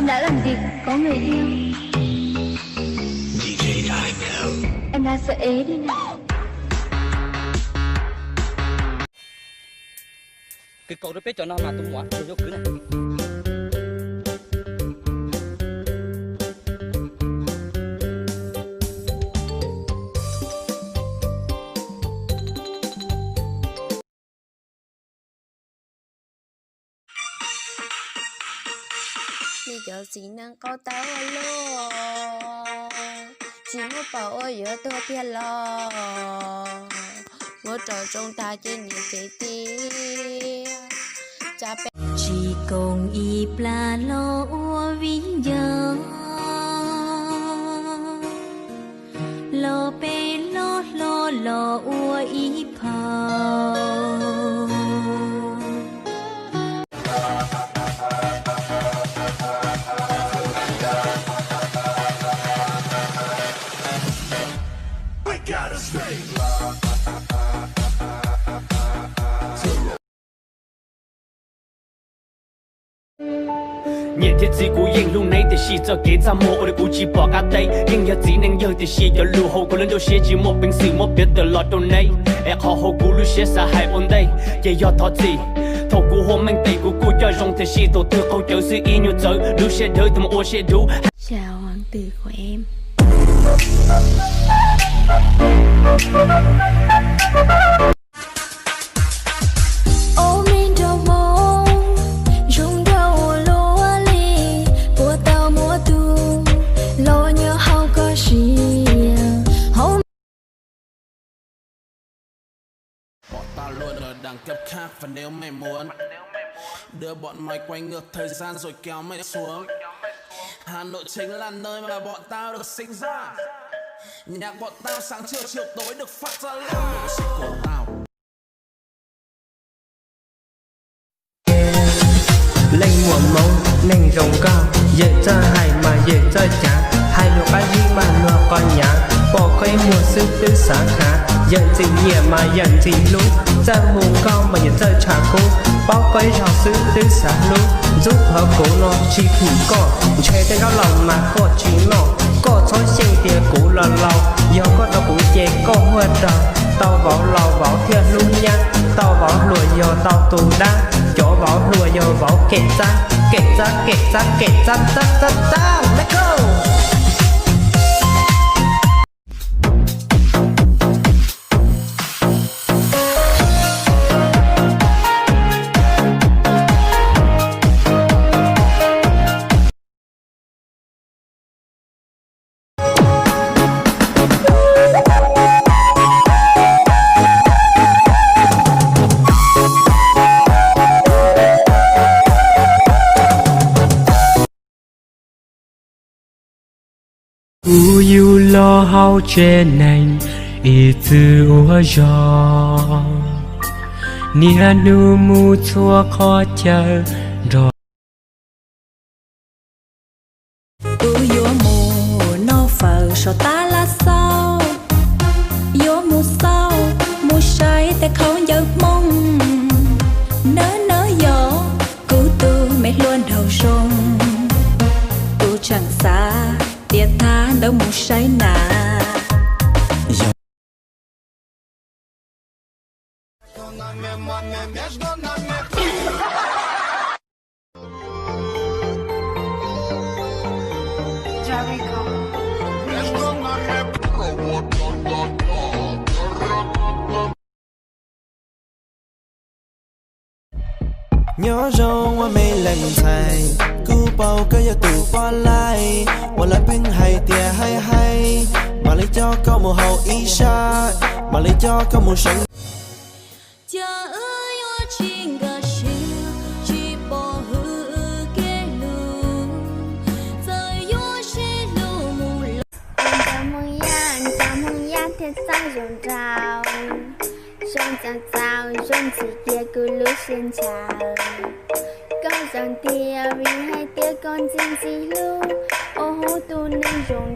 đã làm gì có người yêu. DJ Time now. Em đang sợ ế đi nè. Cái cậu đó biết cho nó là tung quá, vô cứ này. Bây giờ chỉ năng có tao lo, chỉ muốn bảo ơi giờ tôi thiệt lo, ngỡ trò trong ta chỉ nhìn chạy tia, cha bé chỉ còn y pla lo vì giờ, lo bé lo y phao.热天只顾应路内的戏，这给咱们我的估计不嘎对，应要只能有的戏要路后，可能就写寂寞平时我别的老多内，爱好好顾路写啥还稳定，也要讨自。透过我们对顾顾要用的戏都最后就是一扭走，路写头怎么我写图。Chào hoàng tử của em. Ôm in trong mộng, rung đầu lúa li, của tao mùa thu, lo nhớ hao có gì, hao. Bọn tao luôn ở đẳng cấp khác và nếu mày muốn đưa bọn mày quay ngược thời gian rồi kéo mày xuống. Hà Nội chính là nơi mà bọn tao được sinh ra. Nhạc bọn tao sáng trưa chiều tối được phát ra live. Sự của tao lên mùa mông nền rồng cao dễ cho hài mà dễ cho chả hai lúa ba đi mà lúa con nhá bỏ cây mùa xuân tư sáng khá dần gì nhẹ mà dần gì lú ra mùa cao mà dần chơi trả cô bao cây rau xuân tư sáng lú giúp hợp cổ nó chỉ khỉ cỏ chơi tới đó lòng mà có chỉ nó có thói xen tiền cũ lần lâu giờ có đâu cũng chè có hoa đầu tao vào lò vào thiên luôn nha tao vào lùa giờ tao tù đá chỗ vào lùa giờ vào kẹt ra let's go. You lo hao trên nành ý từ ua gió nia nu mu chua khó chờ rồi Yo mùa nó phở sao ta là sao Yo mùa sao mùa say ta không giấc mong nỡ gió cứu tu mẹ luôn đầu sông tu chẳng xa tiệt tha đâu mùa say nà nhớ rong qua mây lần thầy cứ bao cái giờ tụ qua lại qua lại bên hay tia hay mà lấy cho có một hậu ý xa mà lấy cho có một sân cha ơi yo chinh ga xiu chỉ bỏ hư kê lu giờ yo xe lu mù lu chào mừng ya thiên sang rộn rào rộn rào rộn chỉ kia cứ lúc xin chào con rộn tia vì hai tia con xin gì lu ô hô tu nên rộn